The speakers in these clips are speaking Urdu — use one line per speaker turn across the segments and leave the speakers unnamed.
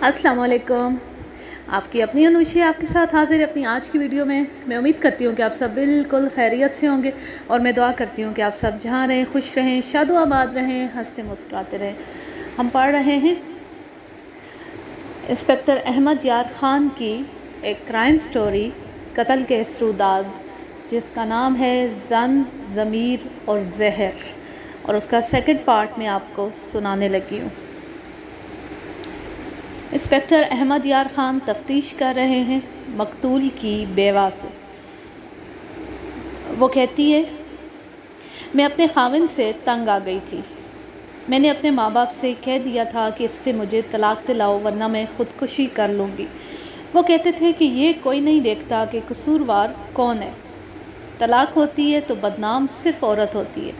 السلام علیکم. آپ کی اپنی انوشی آپ کے ساتھ حاضر ہے اپنی آج کی ویڈیو میں. میں امید کرتی ہوں کہ آپ سب بالکل خیریت سے ہوں گے اور میں دعا کرتی ہوں کہ آپ سب جہاں رہیں خوش رہیں, شاد و آباد رہیں, ہنستے مسکراتے رہیں. ہم پڑھ رہے ہیں انسپکٹر احمد یار خان کی ایک کرائم سٹوری قتل کے اسروداد, جس کا نام ہے زن, ضمیر اور زہر, اور اس کا سیکنڈ پارٹ میں آپ کو سنانے لگی ہوں. انسپکٹر احمد یار خان تفتیش کر رہے ہیں مقتول کی بیوہ سے. وہ کہتی ہے, میں اپنے خاوند سے تنگ آ گئی تھی. میں نے اپنے ماں باپ سے کہہ دیا تھا کہ اس سے مجھے طلاق دلاؤ ورنہ میں خودکشی کر لوں گی. وہ کہتے تھے کہ یہ کوئی نہیں دیکھتا کہ قصوروار کون ہے. طلاق ہوتی ہے تو بدنام صرف عورت ہوتی ہے.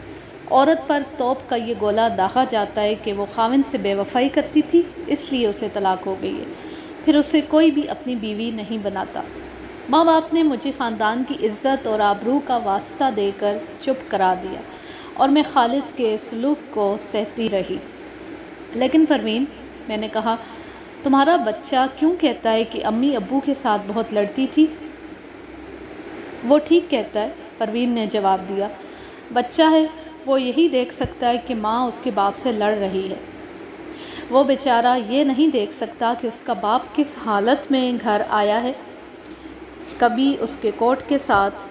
عورت پر توپ کا یہ گولہ داغا جاتا ہے کہ وہ خاوند سے بے وفائی کرتی تھی, اس لیے اسے طلاق ہو گئی ہے. پھر اسے کوئی بھی اپنی بیوی نہیں بناتا. ماں باپ نے مجھے خاندان کی عزت اور آبرو کا واسطہ دے کر چپ کرا دیا اور میں خالد کے سلوک کو سہتی رہی. لیکن پروین, میں نے کہا, تمہارا بچہ کیوں کہتا ہے کہ امی ابو کے ساتھ بہت لڑتی تھی؟ وہ ٹھیک کہتا ہے, پروین نے جواب دیا. بچہ ہے, وہ یہی دیکھ سکتا ہے کہ ماں اس کے باپ سے لڑ رہی ہے. وہ بیچارہ یہ نہیں دیکھ سکتا کہ اس کا باپ کس حالت میں گھر آیا ہے. کبھی اس کے کوٹ کے ساتھ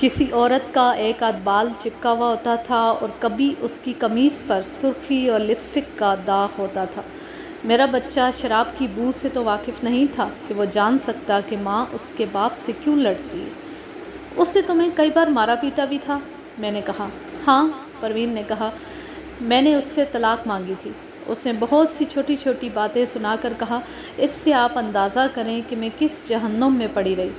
کسی عورت کا ایک آدھ بال چپکا ہوا ہوتا تھا اور کبھی اس کی قمیص پر سرخی اور لپسٹک کا داغ ہوتا تھا. میرا بچہ شراب کی بو سے تو واقف نہیں تھا کہ وہ جان سکتا کہ ماں اس کے باپ سے کیوں لڑتی ہے. اس نے تمہیں کئی بار مارا پیٹا بھی تھا؟ میں نے کہا. ہاں, پروین نے کہا, میں نے اس سے طلاق مانگی تھی. اس نے بہت سی چھوٹی چھوٹی باتیں سنا کر کہا, اس سے آپ اندازہ کریں کہ میں کس جہنم میں پڑی رہی.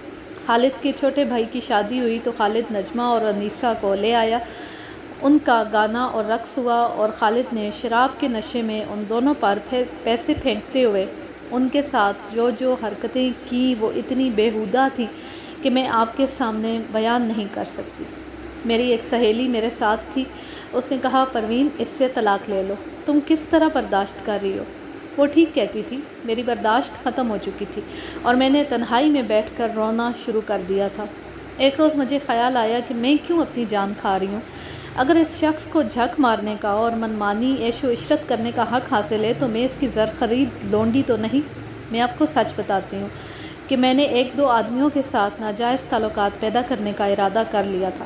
خالد کے چھوٹے بھائی کی شادی ہوئی تو خالد نجمہ اور انیسہ کو لے آیا. ان کا گانا اور رقص ہوا اور خالد نے شراب کے نشے میں ان دونوں پر پیسے پھینکتے ہوئے ان کے ساتھ جو حرکتیں کی وہ اتنی بیہودہ تھی کہ میں آپ کے سامنے بیان نہیں کر سکتی. میری ایک سہیلی میرے ساتھ تھی. اس نے کہا, پروین, اس سے طلاق لے لو. تم کس طرح برداشت کر رہی ہو؟ وہ ٹھیک کہتی تھی. میری برداشت ختم ہو چکی تھی اور میں نے تنہائی میں بیٹھ کر رونا شروع کر دیا تھا. ایک روز مجھے خیال آیا کہ میں کیوں اپنی جان کھا رہی ہوں. اگر اس شخص کو جھک مارنے کا اور منمانی عیش و عشرت کرنے کا حق حاصل ہے تو میں اس کی زر خرید لونڈی تو نہیں. میں آپ کو سچ بتاتی ہوں کہ میں نے ایک دو آدمیوں کے ساتھ ناجائز تعلقات پیدا کرنے کا ارادہ کر لیا تھا,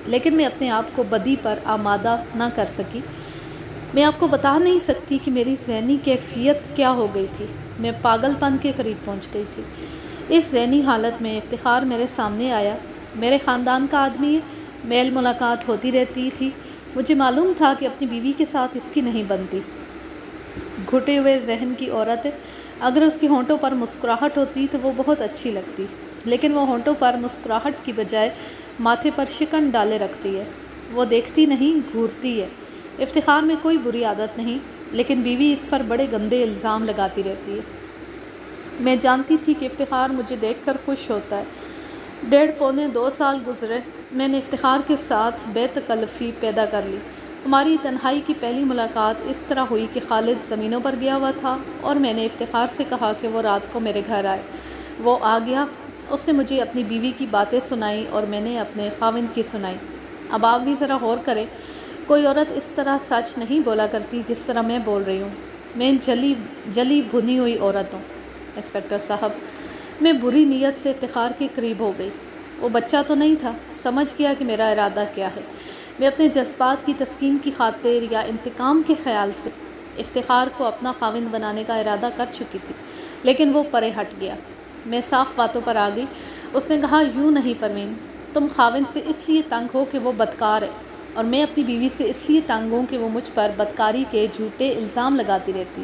لیکن میں اپنے آپ کو بدی پر آمادہ نہ کر سکی. میں آپ کو بتا نہیں سکتی کہ میری ذہنی کیفیت کیا ہو گئی تھی. میں پاگل پن کے قریب پہنچ گئی تھی. اس ذہنی حالت میں افتخار میرے سامنے آیا. میرے خاندان کا آدمی ہے, میل ملاقات ہوتی رہتی تھی. مجھے معلوم تھا کہ اپنی بیوی کے ساتھ اس کی نہیں بنتی. گھٹے ہوئے ذہن کی عورت ہے. اگر اس کے ہونٹوں پر مسکراہٹ ہوتی تو وہ بہت اچھی لگتی, لیکن وہ ہونٹوں پر مسکراہٹ کی بجائے ماتھے پر شکن ڈالے رکھتی ہے. وہ دیکھتی نہیں, گھورتی ہے. افتخار میں کوئی بری عادت نہیں, لیکن بیوی اس پر بڑے گندے الزام لگاتی رہتی ہے. میں جانتی تھی کہ افتخار مجھے دیکھ کر خوش ہوتا ہے. 1.5 پونے 2 سال گزرے. میں نے افتخار کے ساتھ بے تکلفی پیدا کر لی. ہماری تنہائی کی پہلی ملاقات اس طرح ہوئی کہ خالد زمینوں پر گیا ہوا تھا اور میں نے افتخار سے کہا کہ وہ رات کو میرے گھر آئے. وہ آ گیا. اس نے مجھے اپنی بیوی کی باتیں سنائیں اور میں نے اپنے خاوند کی سنائی. اب آپ بھی ذرا غور کریں, کوئی عورت اس طرح سچ نہیں بولا کرتی جس طرح میں بول رہی ہوں. میں جلی بھنی ہوئی عورت ہوں. انسپکٹر صاحب, میں بری نیت سے افتخار کے قریب ہو گئی. وہ بچہ تو نہیں تھا, سمجھ گیا کہ میرا ارادہ کیا ہے. میں اپنے جذبات کی تسکین کی خاطر یا انتقام کے خیال سے افتخار کو اپنا خاوند بنانے کا ارادہ کر چکی تھی, لیکن وہ پرے ہٹ گیا. میں صاف باتوں پر آ گئی. اس نے کہا, یوں نہیں پروین, تم خاوند سے اس لیے تنگ ہو کہ وہ بدکار ہے, اور میں اپنی بیوی سے اس لیے تنگ ہوں کہ وہ مجھ پر بدکاری کے جھوٹے الزام لگاتی رہتی.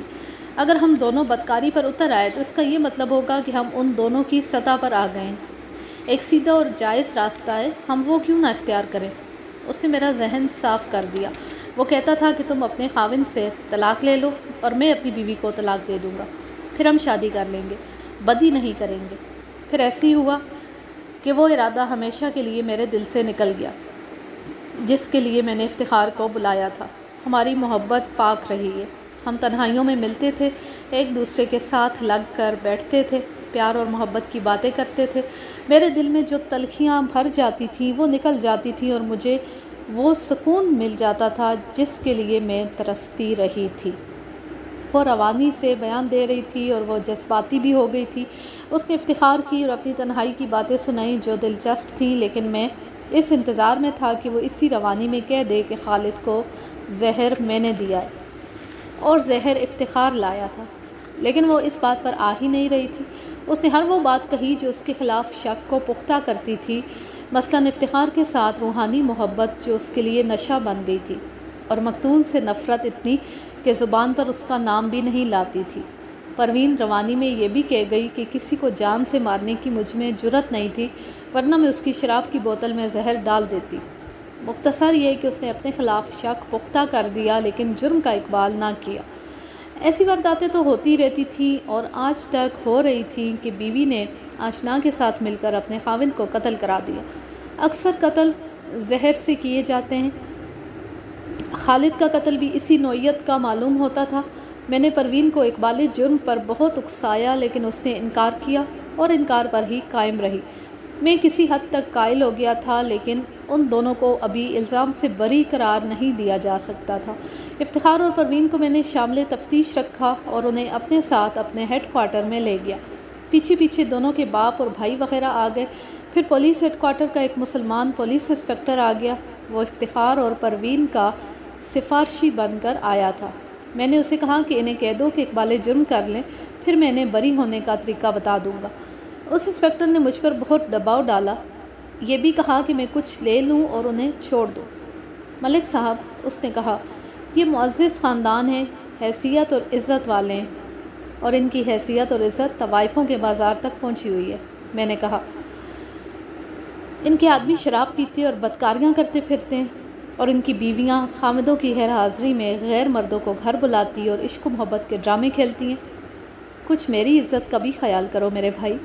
اگر ہم دونوں بدکاری پر اتر آئے تو اس کا یہ مطلب ہوگا کہ ہم ان دونوں کی سطح پر آ گئے ہیں. ایک سیدھا اور جائز راستہ ہے, ہم وہ کیوں نہ اختیار کریں. اس نے میرا ذہن صاف کر دیا. وہ کہتا تھا کہ تم اپنے خاوند سے طلاق لے لو اور میں اپنی بیوی کو طلاق دے دوں گا, پھر ہم شادی کر لیں گے, بدی نہیں کریں گے. پھر ایسے ہی ہوا کہ وہ ارادہ ہمیشہ کے لیے میرے دل سے نکل گیا جس کے لیے میں نے افتخار کو بلایا تھا. ہماری محبت پاک رہی ہے. ہم تنہائیوں میں ملتے تھے, ایک دوسرے کے ساتھ لگ کر بیٹھتے تھے، پیار اور محبت کی باتیں کرتے تھے۔ میرے دل میں جو تلخیاں بھر جاتی تھیں وہ نکل جاتی تھیں اور مجھے وہ سکون مل جاتا تھا جس کے لیے میں ترستی رہی تھی۔ وہ روانی سے بیان دے رہی تھی اور وہ جذباتی بھی ہو گئی تھی۔ اس نے افتخار کی اور اپنی تنہائی کی باتیں سنائیں جو دلچسپ تھیں، لیکن میں اس انتظار میں تھا کہ وہ اسی روانی میں کہہ دے کہ خالد کو زہر میں نے دیا ہے اور زہر افتخار لایا تھا، لیکن وہ اس بات پر آ ہی نہیں رہی تھی۔ اس نے ہر وہ بات کہی جو اس کے خلاف شک کو پختہ کرتی تھی، مثلاً افتخار کے ساتھ روحانی محبت جو اس کے لیے نشہ بن گئی تھی، اور مقتول سے نفرت اتنی کہ زبان پر اس کا نام بھی نہیں لاتی تھی۔ پروین روانی میں یہ بھی کہہ گئی کہ کسی کو جان سے مارنے کی مجھ میں جرأت نہیں تھی، ورنہ میں اس کی شراب کی بوتل میں زہر ڈال دیتی۔ مختصر یہ کہ اس نے اپنے خلاف شک پختہ کر دیا لیکن جرم کا اقبال نہ کیا۔ ایسی وارداتیں تو ہوتی رہتی تھیں اور آج تک ہو رہی تھیں کہ بیوی نے آشنا کے ساتھ مل کر اپنے خاوند کو قتل کرا دیا۔ اکثر قتل زہر سے کیے جاتے ہیں۔ خالد کا قتل بھی اسی نوعیت کا معلوم ہوتا تھا۔ میں نے پروین کو اقبال جرم پر بہت اکسایا لیکن اس نے انکار کیا اور انکار پر ہی قائم رہی۔ میں کسی حد تک قائل ہو گیا تھا لیکن ان دونوں کو ابھی الزام سے بری قرار نہیں دیا جا سکتا تھا۔ افتخار اور پروین کو میں نے شامل تفتیش رکھا اور انہیں اپنے ساتھ اپنے ہیڈ کوارٹر میں لے گیا۔ پیچھے پیچھے دونوں کے باپ اور بھائی وغیرہ آ گئے۔ پھر پولیس ہیڈ کوارٹر کا ایک مسلمان پولیس انسپکٹر آ گیا۔ وہ افتخار اور پروین کا سفارشی بن کر آیا تھا۔ میں نے اسے کہا کہ انہیں کہہ دو کہ اقبال جرم کر لیں، پھر میں انہیں بری ہونے کا طریقہ بتا دوں گا۔ اس انسپکٹر نے مجھ پر بہت دباؤ ڈالا، یہ بھی کہا کہ میں کچھ لے لوں اور انہیں چھوڑ دوں۔ ملک صاحب، اس نے کہا، یہ معزز خاندان ہے، حیثیت اور عزت والے ہیں، اور ان کی حیثیت اور عزت طوائفوں کے بازار تک پہنچی ہوئی ہے۔ میں نے کہا، ان کے آدمی شراب پیتے اور بدکاریاں کرتے پھرتے ہیں، اور ان کی بیویاں خامدوں کی غیر حاضری میں غیر مردوں کو گھر بلاتی اور عشق و محبت کے ڈرامے کھیلتی ہیں۔ کچھ میری عزت کا بھی خیال کرو میرے بھائی،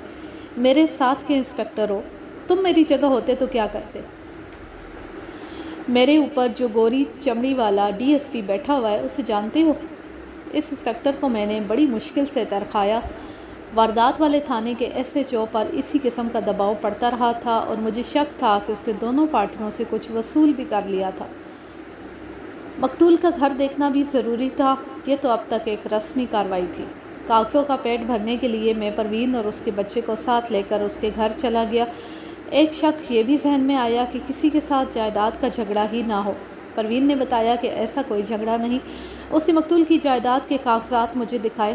میرے ساتھ کے انسپکٹر ہو، تم میری جگہ ہوتے تو کیا کرتے؟ میرے اوپر جو گوری چمڑی والا ڈی ایس پی بیٹھا ہوا ہے اسے جانتے ہو؟ اس انسپکٹر کو میں نے بڑی مشکل سے ترخایا۔ واردات والے تھانے کے ایس ایچ او پر اسی قسم کا دباؤ پڑتا رہا تھا اور مجھے شک تھا کہ اس نے دونوں پارٹیوں سے کچھ وصول بھی کر لیا تھا۔ مقتول کا گھر دیکھنا بھی ضروری تھا، یہ تو اب تک ایک رسمی کارروائی تھی۔ کاغذوں کا پیٹ بھرنے کے لیے میں پروین اور اس کے بچے کو ساتھ لے کر اس کے گھر چلا گیا۔ ایک شک یہ بھی ذہن میں آیا کہ کسی کے ساتھ جائیداد کا جھگڑا ہی نہ ہو۔ پروین نے بتایا کہ ایسا کوئی جھگڑا نہیں۔ اس نے مقتول کی جائیداد کے کاغذات مجھے دکھائے۔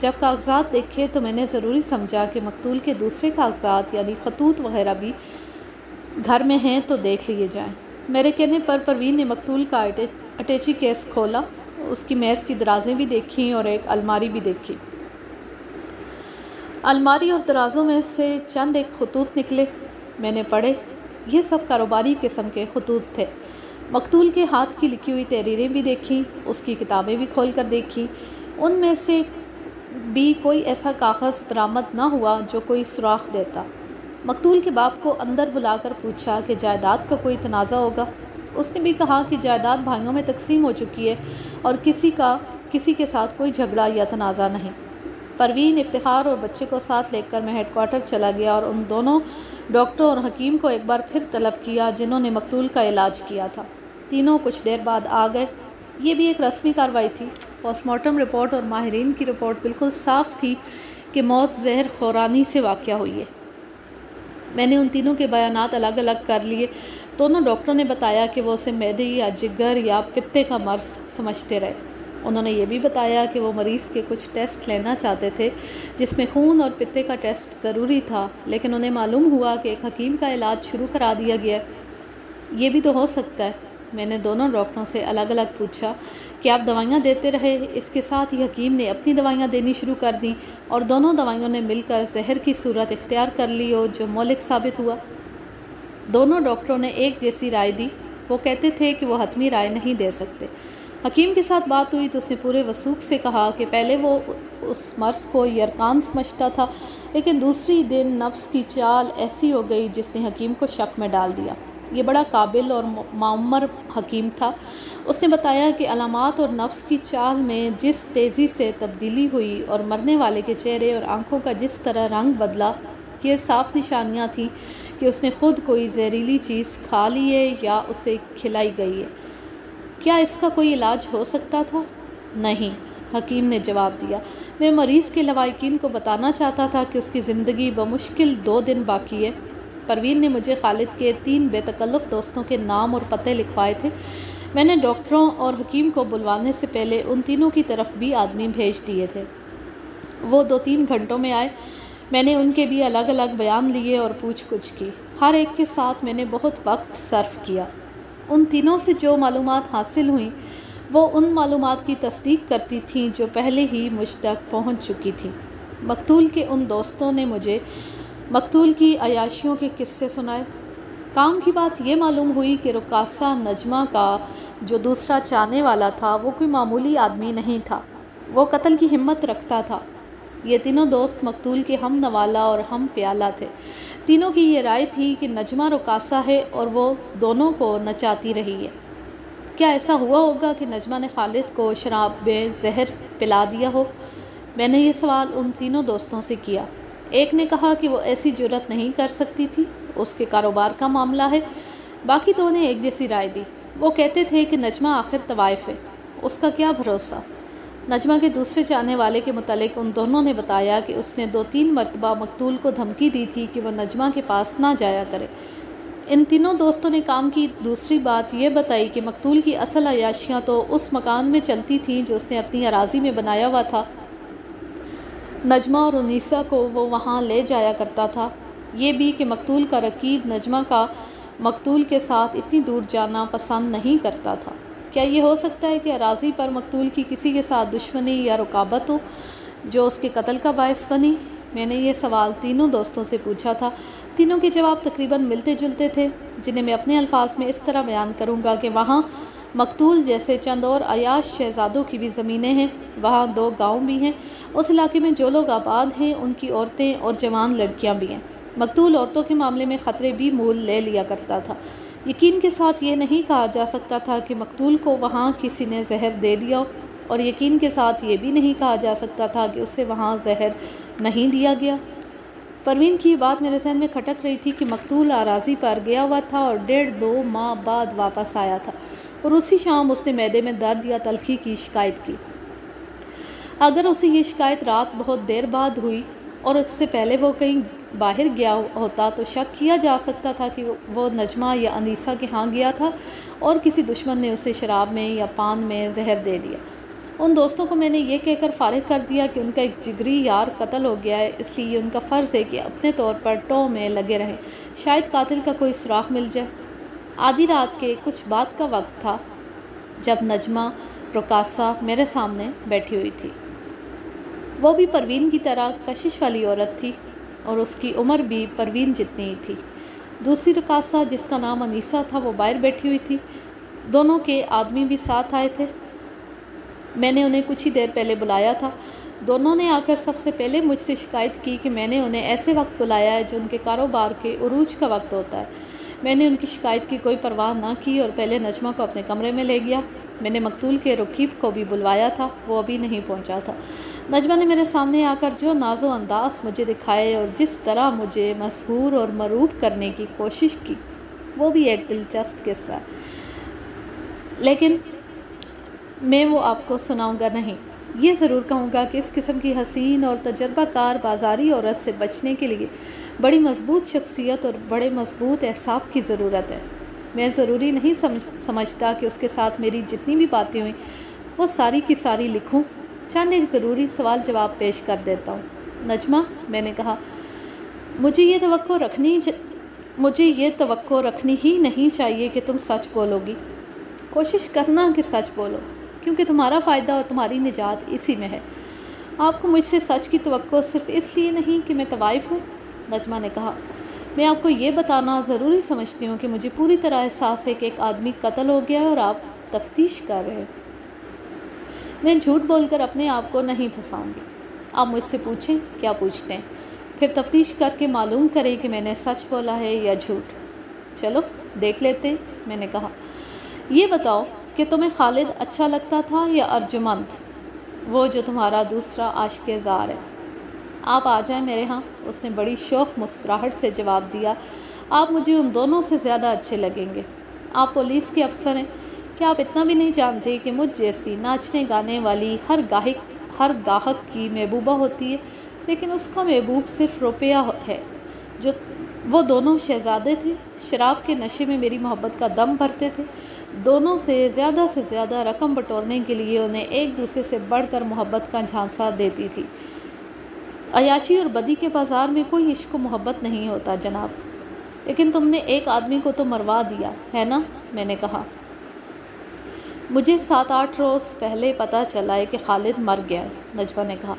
جب کاغذات دیکھے تو میں نے ضروری سمجھا کہ مقتول کے دوسرے کاغذات یعنی خطوط وغیرہ بھی گھر میں ہیں تو دیکھ لیے جائیں۔ میرے کہنے پر پروین نے مقتول کا اٹیچی کیس کھولا، اس کی میز کی درازیں بھی دیکھیں اور ایک الماری بھی دیکھی۔ الماری اور درازوں میں سے چند ایک خطوط نکلے، میں نے پڑھے۔ یہ سب کاروباری قسم کے خطوط تھے۔ مقتول کے ہاتھ کی لکھی ہوئی تحریریں بھی دیکھیں، اس کی کتابیں بھی کھول کر دیکھیں۔ ان میں سے بھی کوئی ایسا کاغذ برآمد نہ ہوا جو کوئی سراغ دیتا۔ مقتول کے باپ کو اندر بلا کر پوچھا کہ جائیداد کا کوئی تنازع ہوگا۔ اس نے بھی کہا کہ جائیداد بھائیوں میں تقسیم ہو چکی ہے اور کسی کے ساتھ کوئی جھگڑا یا تنازع نہیں۔ پروین، افتخار اور بچے کو ساتھ لے کر میں ہیڈ کوارٹر چلا گیا اور ان دونوں ڈاکٹروں اور حکیم کو ایک بار پھر طلب کیا جنہوں نے مقتول کا علاج کیا تھا۔ تینوں کچھ دیر بعد آ گئے۔ یہ بھی ایک رسمی کارروائی تھی۔ پوسٹ مارٹم رپورٹ اور ماہرین کی رپورٹ بالکل صاف تھی کہ موت زہر خورانی سے واقع ہوئی ہے۔ میں نے ان تینوں کے بیانات الگ الگ کر لیے۔ دونوں ڈاکٹروں نے بتایا کہ وہ اسے معدے یا جگر یا پتے کا مرض سمجھتے رہے۔ انہوں نے یہ بھی بتایا کہ وہ مریض کے کچھ ٹیسٹ لینا چاہتے تھے جس میں خون اور پتے کا ٹیسٹ ضروری تھا، لیکن انہیں معلوم ہوا کہ ایک حکیم کا علاج شروع کرا دیا گیا ہے۔ یہ بھی تو ہو سکتا ہے۔ میں نے دونوں ڈاکٹروں سے الگ الگ پوچھا کہ آپ دوائیاں دیتے رہے، اس کے ساتھ ہی حکیم نے اپنی دوائیاں دینی شروع کر دیں اور دونوں دوائیوں نے مل کر زہر کی صورت اختیار کر لی ہو جو مہلک ثابت ہوا۔ دونوں ڈاکٹروں نے ایک جیسی رائے دی۔ وہ کہتے تھے کہ وہ حتمی رائے نہیں دے سکتے۔ حکیم کے ساتھ بات ہوئی تو اس نے پورے وثوق سے کہا کہ پہلے وہ اس مرض کو یرقان سمجھتا تھا، لیکن دوسری دن نفس کی چال ایسی ہو گئی جس نے حکیم کو شک میں ڈال دیا۔ یہ بڑا قابل اور معمر حکیم تھا۔ اس نے بتایا کہ علامات اور نفس کی چال میں جس تیزی سے تبدیلی ہوئی اور مرنے والے کے چہرے اور آنکھوں کا جس طرح رنگ بدلا، یہ صاف نشانیاں تھیں کہ اس نے خود کوئی زہریلی چیز کھا لی ہے یا اسے کھلائی گئی ہے۔ کیا اس کا کوئی علاج ہو سکتا تھا؟ نہیں، حکیم نے جواب دیا۔ میں مریض کے لواحقین کو بتانا چاہتا تھا کہ اس کی زندگی بمشکل 2 دن باقی ہے۔ پروین نے مجھے خالد کے 3 بے تکلف دوستوں کے نام اور پتے لکھوائے تھے۔ میں نے ڈاکٹروں اور حکیم کو بلوانے سے پہلے ان تینوں کی طرف بھی آدمی بھیج دیے تھے۔ وہ 2-3 گھنٹوں میں آئے۔ میں نے ان کے بھی الگ الگ بیان لیے اور پوچھ گچھ کی۔ ہر ایک کے ساتھ میں نے بہت وقت صرف کیا۔ ان تینوں سے جو معلومات حاصل ہوئیں وہ ان معلومات کی تصدیق کرتی تھیں جو پہلے ہی مجھ تک پہنچ چکی تھیں۔ مقتول کے ان دوستوں نے مجھے مقتول کی عیاشیوں کے قصے سنائے۔ کام کی بات یہ معلوم ہوئی کہ رقاصہ نجمہ کا جو دوسرا چاہنے والا تھا وہ کوئی معمولی آدمی نہیں تھا، وہ قتل کی ہمت رکھتا تھا۔ یہ تینوں دوست مقتول کے ہم نوالہ اور ہم پیالہ تھے۔ تینوں کی یہ رائے تھی کہ نجمہ رقاصہ ہے اور وہ دونوں کو نچاتی رہی ہے۔ کیا ایسا ہوا ہوگا کہ نجمہ نے خالد کو شراب میں زہر پلا دیا ہو؟ میں نے یہ سوال ان تینوں دوستوں سے کیا۔ ایک نے کہا کہ وہ ایسی جرات نہیں کر سکتی تھی، اس کے کاروبار کا معاملہ ہے۔ باقی 2 نے ایک جیسی رائے دی۔ وہ کہتے تھے کہ نجمہ آخر طوائف ہے، اس کا کیا بھروسہ۔ نجمہ کے دوسرے چاہنے والے کے متعلق ان دونوں نے بتایا کہ اس نے 2-3 مرتبہ مقتول کو دھمکی دی تھی کہ وہ نجمہ کے پاس نہ جایا کرے۔ ان تینوں دوستوں نے کام کی دوسری بات یہ بتائی کہ مقتول کی اصل عیاشیاں تو اس مکان میں چلتی تھیں جو اس نے اپنی اراضی میں بنایا ہوا تھا۔ نجمہ اور انیسہ کو وہ وہاں لے جایا کرتا تھا۔ یہ بھی کہ مقتول کا رقیب نجمہ کا مقتول کے ساتھ اتنی دور جانا پسند نہیں کرتا تھا۔ کیا یہ ہو سکتا ہے کہ اراضی پر مقتول کی کسی کے ساتھ دشمنی یا رقابت ہو جو اس کے قتل کا باعث بنی؟ میں نے یہ سوال تینوں دوستوں سے پوچھا تھا۔ تینوں کے جواب تقریباً ملتے جلتے تھے، جنہیں میں اپنے الفاظ میں اس طرح بیان کروں گا کہ وہاں مقتول جیسے چند اور عیاش شہزادوں کی بھی زمینیں ہیں، وہاں 2 گاؤں بھی ہیں، اس علاقے میں جو لوگ آباد ہیں ان کی عورتیں اور جوان لڑکیاں بھی ہیں۔ مقتول عورتوں کے معاملے میں خطرے بھی مول لے لیا کرتا تھا۔ یقین کے ساتھ یہ نہیں کہا جا سکتا تھا کہ مقتول کو وہاں کسی نے زہر دے دیا اور یقین کے ساتھ یہ بھی نہیں کہا جا سکتا تھا کہ اسے وہاں زہر نہیں دیا گیا۔ پروین کی بات میرے ذہن میں کھٹک رہی تھی کہ مقتول اراضی پر گیا ہوا تھا اور 1.5-2 ماہ بعد واپس آیا تھا اور اسی شام اس نے معدے میں درد یا تلخی کی شکایت کی۔ اگر اسے یہ شکایت رات بہت دیر بعد ہوئی اور اس سے پہلے وہ کہیں باہر گیا ہوتا تو شک کیا جا سکتا تھا کہ وہ نجمہ یا انیسہ کے ہاں گیا تھا اور کسی دشمن نے اسے شراب میں یا پان میں زہر دے دیا۔ ان دوستوں کو میں نے یہ کہہ کر فارغ کر دیا کہ ان کا ایک جگری یار قتل ہو گیا ہے، اس لیے ان کا فرض ہے کہ اپنے طور پر ٹو میں لگے رہیں، شاید قاتل کا کوئی سراغ مل جائے۔ آدھی رات کے کچھ بعد کا وقت تھا جب نجمہ رقاصہ میرے سامنے بیٹھی ہوئی تھی۔ وہ بھی پروین کی طرح کشش والی عورت تھی اور اس کی عمر بھی پروین جتنی ہی تھی۔ دوسری رقاصہ جس کا نام انیسہ تھا وہ باہر بیٹھی ہوئی تھی۔ دونوں کے آدمی بھی ساتھ آئے تھے۔ میں نے انہیں کچھ ہی دیر پہلے بلایا تھا۔ دونوں نے آ کر سب سے پہلے مجھ سے شکایت کی کہ میں نے انہیں ایسے وقت بلایا ہے جو ان کے کاروبار کے عروج کا وقت ہوتا ہے۔ میں نے ان کی شکایت کی کوئی پرواہ نہ کی اور پہلے نجمہ کو اپنے کمرے میں لے گیا۔ میں نے مقتول کے رقیب کو بھی بلوایا تھا، وہ ابھی نہیں پہنچا تھا۔ نجمہ نے میرے سامنے آ کر جو ناز و انداز مجھے دکھائے اور جس طرح مجھے مسحور اور مرعوب کرنے کی کوشش کی وہ بھی ایک دلچسپ قصہ ہے، لیکن میں وہ آپ کو سناؤں گا نہیں۔ یہ ضرور کہوں گا کہ اس قسم کی حسین اور تجربہ کار بازاری عورت سے بچنے کے لیے بڑی مضبوط شخصیت اور بڑے مضبوط اعصاب کی ضرورت ہے۔ میں ضروری نہیں سمجھتا کہ اس کے ساتھ میری جتنی بھی باتیں ہوئیں وہ ساری کی ساری لکھوں۔ چند ایک ضروری سوال جواب پیش کر دیتا ہوں۔ نجمہ، میں نے کہا، مجھے یہ توقع رکھنی ہی نہیں چاہیے کہ تم سچ بولو گی۔ کوشش کرنا کہ سچ بولو، کیونکہ تمہارا فائدہ اور تمہاری نجات اسی میں ہے۔ آپ کو مجھ سے سچ کی توقع صرف اس لیے نہیں کہ میں طوائف ہوں؟ نجمہ نے کہا، میں آپ کو یہ بتانا ضروری سمجھتی ہوں کہ مجھے پوری طرح احساس ہے کہ ایک آدمی قتل ہو گیا ہے اور آپ تفتیش کر رہے ہیں۔ میں جھوٹ بول کر اپنے آپ کو نہیں پھنساؤں گی۔ آپ مجھ سے پوچھیں، کیا پوچھتے ہیں، پھر تفتیش کر کے معلوم کریں کہ میں نے سچ بولا ہے یا جھوٹ۔ چلو دیکھ لیتے ہیں، میں نے کہا۔ یہ بتاؤ کہ تمہیں خالد اچھا لگتا تھا یا ارجمند، وہ جو تمہارا دوسرا عاشق زار ہے؟ آپ آ جائیں میرے ہاں، اس نے بڑی شوخ مسکراہٹ سے جواب دیا۔ آپ مجھے ان دونوں سے زیادہ اچھے لگیں گے۔ آپ پولیس کے افسر ہیں، کیا آپ اتنا بھی نہیں جانتے کہ مجھ جیسی ناچنے گانے والی ہر گاہک کی محبوبہ ہوتی ہے، لیکن اس کا محبوب صرف روپیہ ہے۔ جو وہ دونوں شہزادے تھے، شراب کے نشے میں میری محبت کا دم بھرتے تھے، دونوں سے زیادہ رقم بٹورنے کے لیے انہیں ایک دوسرے سے بڑھ کر محبت کا جھانسا دیتی تھی۔ عیاشی اور بدی کے بازار میں کوئی عشق و محبت نہیں ہوتا جناب، لیکن تم نے ایک آدمی کو تو مروا دیا ہے نا، میں نے کہا۔ مجھے 7-8 روز پہلے پتہ چلا ہے کہ خالد مر گیا ہے، نجمہ نے کہا۔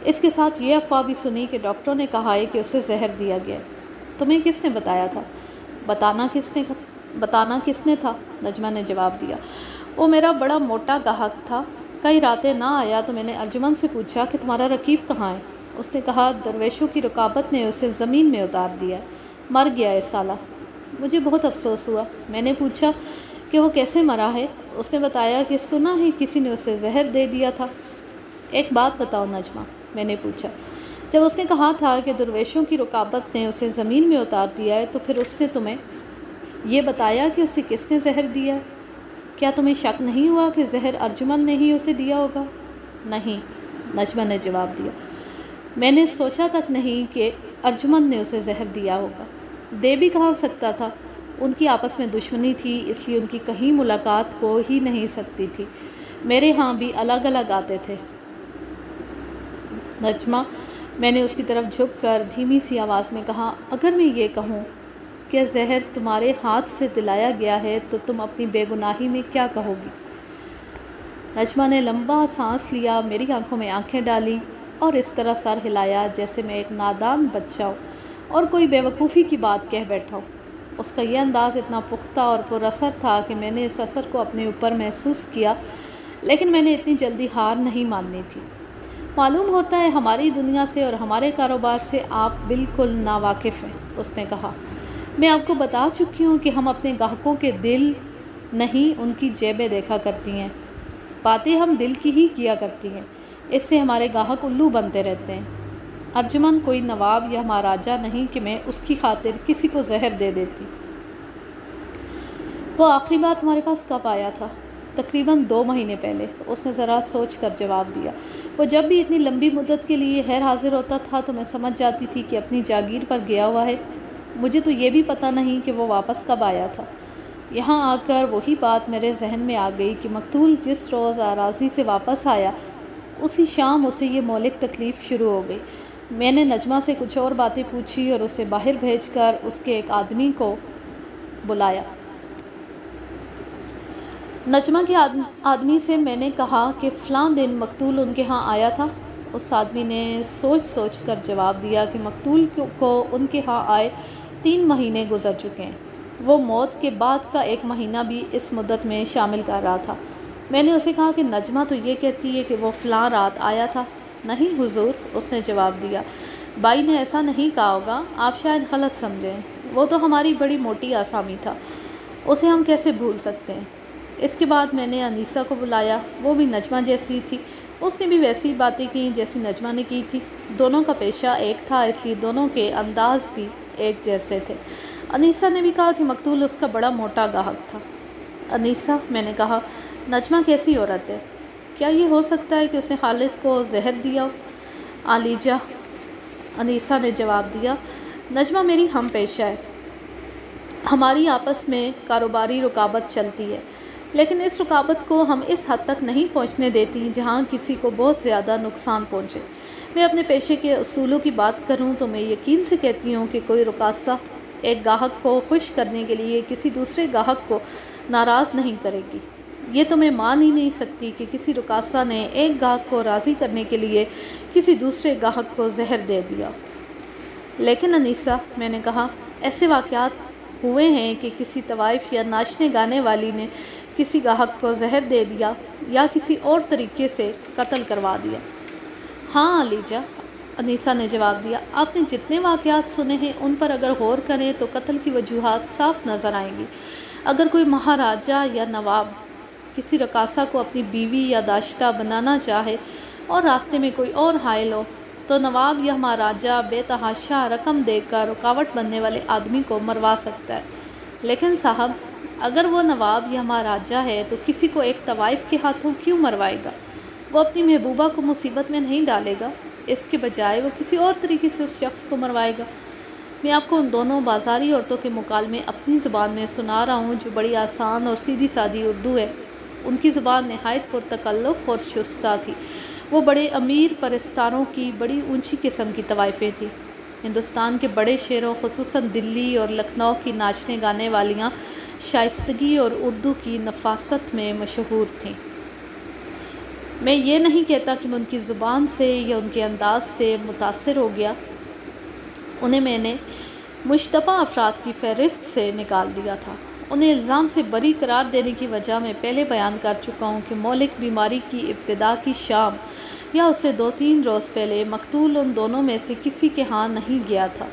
اس کے ساتھ یہ افواہ بھی سنی کہ ڈاکٹروں نے کہا ہے کہ اسے زہر دیا گیا ہے۔ تمہیں کس نے بتایا تھا؟ بتانا کس نے تھا، نجمہ نے جواب دیا۔ وہ میرا بڑا موٹا گاہک تھا، کئی راتیں نہ آیا تو میں نے ارجمن سے پوچھا کہ تمہارا رقیب کہاں ہے؟ اس نے کہا درویشوں کی رکابت نے اسے زمین میں اتار دیا ہے، مر گیا ہے سالہ۔ مجھے بہت افسوس ہوا۔ میں نے پوچھا کہ وہ کیسے مرا ہے؟ اس نے بتایا کہ سنا ہے کسی نے اسے زہر دے دیا تھا۔ ایک بات بتاؤ نجمہ، میں نے پوچھا۔ جب اس نے کہا تھا کہ درویشوں کی رکابت نے اسے زمین میں اتار دیا ہے تو پھر اس نے تمہیں یہ بتایا کہ اسے کس نے زہر دیا ہے؟ کیا تمہیں شک نہیں ہوا کہ زہر ارجمن نے ہی اسے دیا ہوگا؟ نہیں، نجمہ نے جواب دیا۔ میں نے سوچا تک نہیں کہ ارجمن نے اسے زہر دیا ہوگا۔ دے بھی کہاں سکتا تھا، ان کی آپس میں دشمنی تھی، اس لیے ان کی کہیں ملاقات ہو ہی نہیں سکتی تھی۔ میرے ہاں بھی الگ الگ آتے تھے۔ نجمہ، میں نے اس کی طرف جھک کر دھیمی سی آواز میں کہا، اگر میں یہ کہوں کہ زہر تمہارے ہاتھ سے دلایا گیا ہے تو تم اپنی بے گناہی میں کیا کہو گی؟ نجمہ نے لمبا سانس لیا، میری آنکھوں میں آنکھیں ڈالی اور اس طرح سر ہلایا جیسے میں ایک نادان بچہ ہوں اور کوئی بے وقوفی کی بات کہہ بیٹھا ہوں۔ اس کا یہ انداز اتنا پختہ اور پر اثر تھا کہ میں نے اس اثر کو اپنے اوپر محسوس کیا، لیکن میں نے اتنی جلدی ہار نہیں ماننی تھی۔ معلوم ہوتا ہے ہماری دنیا سے اور ہمارے کاروبار سے آپ بالکل ناواقف ہیں، اس نے کہا۔ میں آپ کو بتا چکی ہوں کہ ہم اپنے گاہکوں کے دل نہیں ان کی جیبیں دیکھا کرتی ہیں۔ باتیں ہم دل کی ہی کیا کرتی ہیں، اس سے ہمارے گاہک الو بنتے رہتے ہیں۔ ارجمن کوئی نواب یا مہاراجا نہیں کہ میں اس کی خاطر کسی کو زہر دے دیتی۔ وہ آخری بار تمہارے پاس کب آیا تھا؟ تقریباً 2 مہینے پہلے، اس نے ذرا سوچ کر جواب دیا۔ وہ جب بھی اتنی لمبی مدت کے لیے غیر حاضر ہوتا تھا تو میں سمجھ جاتی تھی کہ اپنی جاگیر پر گیا ہوا ہے۔ مجھے تو یہ بھی پتہ نہیں کہ وہ واپس کب آیا تھا۔ یہاں آ کر وہی بات میرے ذہن میں آ گئی کہ مقتول جس روز اراضی سے واپس آیا اسی شام اسے یہ مہلک تکلیف شروع ہو گئی۔ میں نے نجمہ سے کچھ اور باتیں پوچھی اور اسے باہر بھیج کر اس کے ایک آدمی کو بلایا۔ نجمہ کے آدمی سے میں نے کہا کہ فلاں دن مقتول ان کے ہاں آیا تھا۔ اس آدمی نے سوچ کر جواب دیا کہ مقتول کو ان کے ہاں آئے 3 مہینے گزر چکے ہیں۔ وہ موت کے بعد کا 1 مہینہ بھی اس مدت میں شامل کر رہا تھا۔ میں نے اسے کہا کہ نجمہ تو یہ کہتی ہے کہ وہ فلاں رات آیا تھا۔ نہیں حضور، اس نے جواب دیا، بائی نے ایسا نہیں کہا ہوگا، آپ شاید غلط سمجھیں۔ وہ تو ہماری بڑی موٹی آسامی تھا، اسے ہم کیسے بھول سکتے ہیں۔ اس کے بعد میں نے انیسہ کو بلایا، وہ بھی نجمہ جیسی تھی، اس نے بھی ویسی باتیں کی جیسی نجمہ نے کی تھی۔ دونوں کا پیشہ ایک تھا، اس لیے دونوں کے انداز بھی ایک جیسے تھے۔ انیسہ نے بھی کہا کہ مقتول اس کا بڑا موٹا گاہک تھا۔ انیسہ، میں نے کہا، نجمہ کیسی عورت ہے؟ کیا یہ ہو سکتا ہے کہ اس نے خالد کو زہر دیا ہو؟ عالیجہ، انیسہ نے جواب دیا، نجمہ میری ہم پیشہ ہے، ہماری آپس میں کاروباری رکابت چلتی ہے، لیکن اس رکابت کو ہم اس حد تک نہیں پہنچنے دیتی جہاں کسی کو بہت زیادہ نقصان پہنچے۔ میں اپنے پیشے کے اصولوں کی بات کروں تو میں یقین سے کہتی ہوں کہ کوئی رقاصہ ایک گاہک کو خوش کرنے کے لیے کسی دوسرے گاہک کو ناراض نہیں کرے گی۔ یہ تو میں مان ہی نہیں سکتی کہ کسی رقاصہ نے ایک گاہک کو راضی کرنے کے لیے کسی دوسرے گاہک کو زہر دے دیا۔ لیکن انیسہ، میں نے کہا، ایسے واقعات ہوئے ہیں کہ کسی طوائف یا ناچنے گانے والی نے کسی گاہک کو زہر دے دیا یا کسی اور طریقے سے قتل کروا دیا۔ ہاں علیجہ، انیسہ نے جواب دیا، آپ نے جتنے واقعات سنے ہیں ان پر اگر غور کریں تو قتل کی وجوہات صاف نظر آئیں گی۔ اگر کوئی مہاراجا یا نواب کسی رقاصہ کو اپنی بیوی یا داشتہ بنانا چاہے اور راستے میں کوئی اور حائل ہو تو نواب یا مہاراجہ بے تحاشا رقم دے کر رکاوٹ بننے والے آدمی کو مروا سکتا ہے، لیکن صاحب اگر وہ نواب یا مہاراجہ ہے تو کسی کو ایک طوائف کے ہاتھوں کیوں مروائے گا؟ وہ اپنی محبوبہ کو مصیبت میں نہیں ڈالے گا، اس کے بجائے وہ کسی اور طریقے سے اس شخص کو مروائے گا۔ میں آپ کو ان دونوں بازاری عورتوں کے مکالمے اپنی زبان میں سنا رہا ہوں جو بڑی آسان اور سیدھی سادی اردو ہے۔ ان کی زبان نہایت پرتکلف اور شستہ تھی۔ وہ بڑے امیر پرستاروں کی بڑی اونچی قسم کی طوائفیں تھیں۔ ہندوستان کے بڑے شہروں خصوصاً دلی اور لکھنؤ کی ناچنے گانے والیاں شائستگی اور اردو کی نفاست میں مشہور تھیں۔ میں یہ نہیں کہتا کہ میں ان کی زبان سے یا ان کے انداز سے متاثر ہو گیا، انہیں میں نے مشتبہ افراد کی فہرست سے نکال دیا تھا۔ انہیں الزام سے بری قرار دینے کی وجہ میں پہلے بیان کر چکا ہوں کہ مہلک بیماری کی ابتدا کی شام یا اس سے 2-3 روز پہلے مقتول ان دونوں میں سے کسی کے ہاں نہیں گیا تھا۔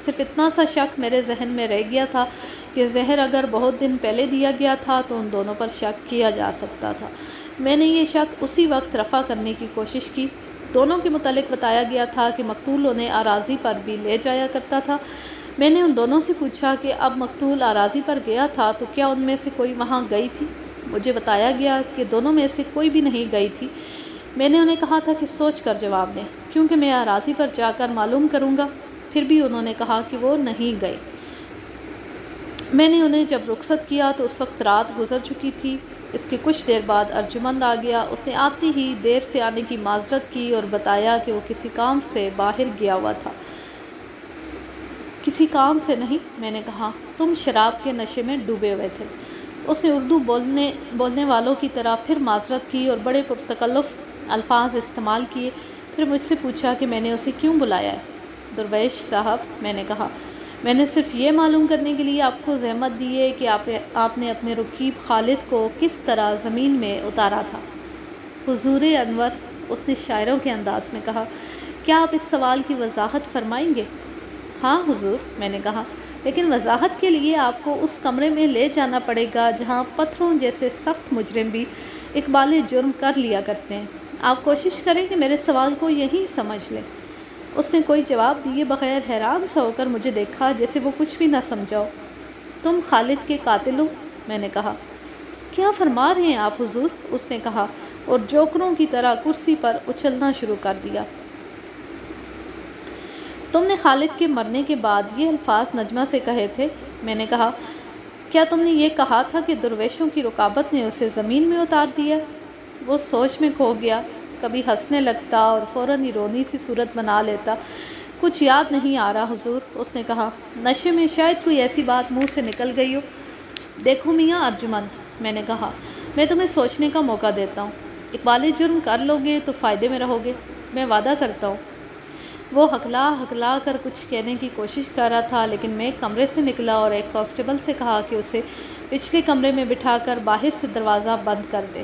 صرف اتنا سا شک میرے ذہن میں رہ گیا تھا کہ زہر اگر بہت دن پہلے دیا گیا تھا تو ان دونوں پر شک کیا جا سکتا تھا۔ میں نے یہ شک اسی وقت رفع کرنے کی کوشش کی۔ دونوں کے متعلق بتایا گیا تھا کہ مقتول انہیں اراضی پر بھی لے جایا کرتا تھا۔ میں نے ان دونوں سے پوچھا کہ اب مقتول اراضی پر گیا تھا تو کیا ان میں سے کوئی وہاں گئی تھی؟ مجھے بتایا گیا کہ دونوں میں سے کوئی بھی نہیں گئی تھی۔ میں نے انہیں کہا تھا کہ سوچ کر جواب دیں کیونکہ میں اراضی پر جا کر معلوم کروں گا۔ پھر بھی انہوں نے کہا کہ وہ نہیں گئے۔ میں نے انہیں جب رخصت کیا تو اس وقت رات گزر چکی تھی۔ اس کے کچھ دیر بعد ارجمند آ گیا۔ اس نے آتے ہی دیر سے آنے کی معذرت کی اور بتایا کہ وہ کسی کام سے باہر گیا ہوا تھا۔ کسی کام سے نہیں، میں نے کہا، تم شراب کے نشے میں ڈوبے ہوئے تھے۔ اس نے اردو بولنے والوں کی طرح پھر معذرت کی اور بڑے پرتکلف الفاظ استعمال کیے۔ پھر مجھ سے پوچھا کہ میں نے اسے کیوں بلایا ہے۔ درویش صاحب، میں نے کہا، میں نے صرف یہ معلوم کرنے کے لیے آپ کو زحمت دی ہے کہ آپ نے اپنے رقیب خالد کو کس طرح زمین میں اتارا تھا۔ حضور انور، اس نے شاعروں کے انداز میں کہا، کیا آپ اس سوال کی وضاحت فرمائیں گے؟ ہاں حضور، میں نے کہا، لیکن وضاحت کے لیے آپ کو اس کمرے میں لے جانا پڑے گا جہاں پتھروں جیسے سخت مجرم بھی اقبال جرم کر لیا کرتے ہیں۔ آپ کوشش کریں کہ میرے سوال کو یہیں سمجھ لیں۔ اس نے کوئی جواب دیے بغیر حیران سا ہو کر مجھے دیکھا جیسے وہ کچھ بھی نہ سمجھا ہو۔ تم خالد کے قاتل ہو؟ میں نے کہا۔ کیا فرما رہے ہیں آپ حضور؟ اس نے کہا اور جوکروں کی طرح کرسی پر اچھلنا شروع کر دیا۔ تم نے خالد کے مرنے کے بعد یہ الفاظ نجمہ سے کہے تھے؟ میں نے کہا۔ کیا تم نے یہ کہا تھا کہ درویشوں کی رکابت نے اسے زمین میں اتار دیا؟ وہ سوچ میں کھو گیا، کبھی ہنسنے لگتا اور فوراً ہی رونی سی صورت بنا لیتا۔ کچھ یاد نہیں آ رہا حضور، اس نے کہا، نشے میں شاید کوئی ایسی بات منہ سے نکل گئی ہو۔ دیکھو میاں ارجمند، میں نے کہا، میں تمہیں سوچنے کا موقع دیتا ہوں۔ اقبال جرم کر لو گے تو فائدے میں رہو گے، میں وعدہ کرتا ہوں۔ وہ ہکلا کر کچھ کہنے کی کوشش کر رہا تھا، لیکن میں کمرے سے نکلا اور ایک کانسٹیبل سے کہا کہ اسے پچھلے کمرے میں بٹھا کر باہر سے دروازہ بند کر دے۔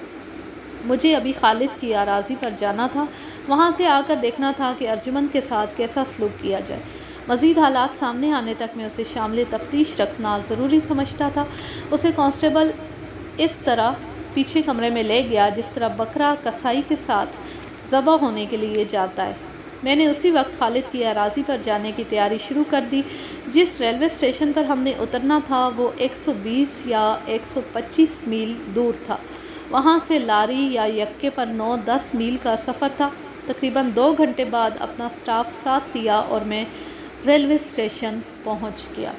مجھے ابھی خالد کی اراضی پر جانا تھا، وہاں سے آ کر دیکھنا تھا کہ ارجمند کے ساتھ کیسا سلوک کیا جائے۔ مزید حالات سامنے آنے تک میں اسے شامل تفتیش رکھنا ضروری سمجھتا تھا۔ اسے کانسٹیبل اس طرح پیچھے کمرے میں لے گیا جس طرح بکرا کسائی کے ساتھ ذبح ہونے کے لیے جاتا ہے۔ میں نے اسی وقت خالد کی اراضی پر جانے کی تیاری شروع کر دی۔ جس ریلوے اسٹیشن پر ہم نے اترنا تھا وہ 120 یا 125 میل دور تھا۔ وہاں سے لاری یا یکے پر 9-10 میل کا سفر تھا۔ تقریباً 2 گھنٹے بعد اپنا سٹاف ساتھ لیا اور میں ریلوے اسٹیشن پہنچ گیا۔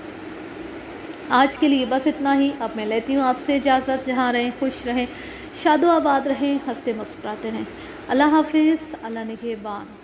آج کے لیے بس اتنا ہی۔ اب میں لیتی ہوں آپ سے اجازت۔ جہاں رہیں خوش رہیں، شاد و آباد رہیں، ہنستے مسکراتے رہیں۔ اللہ حافظ، اللہ نگہبان۔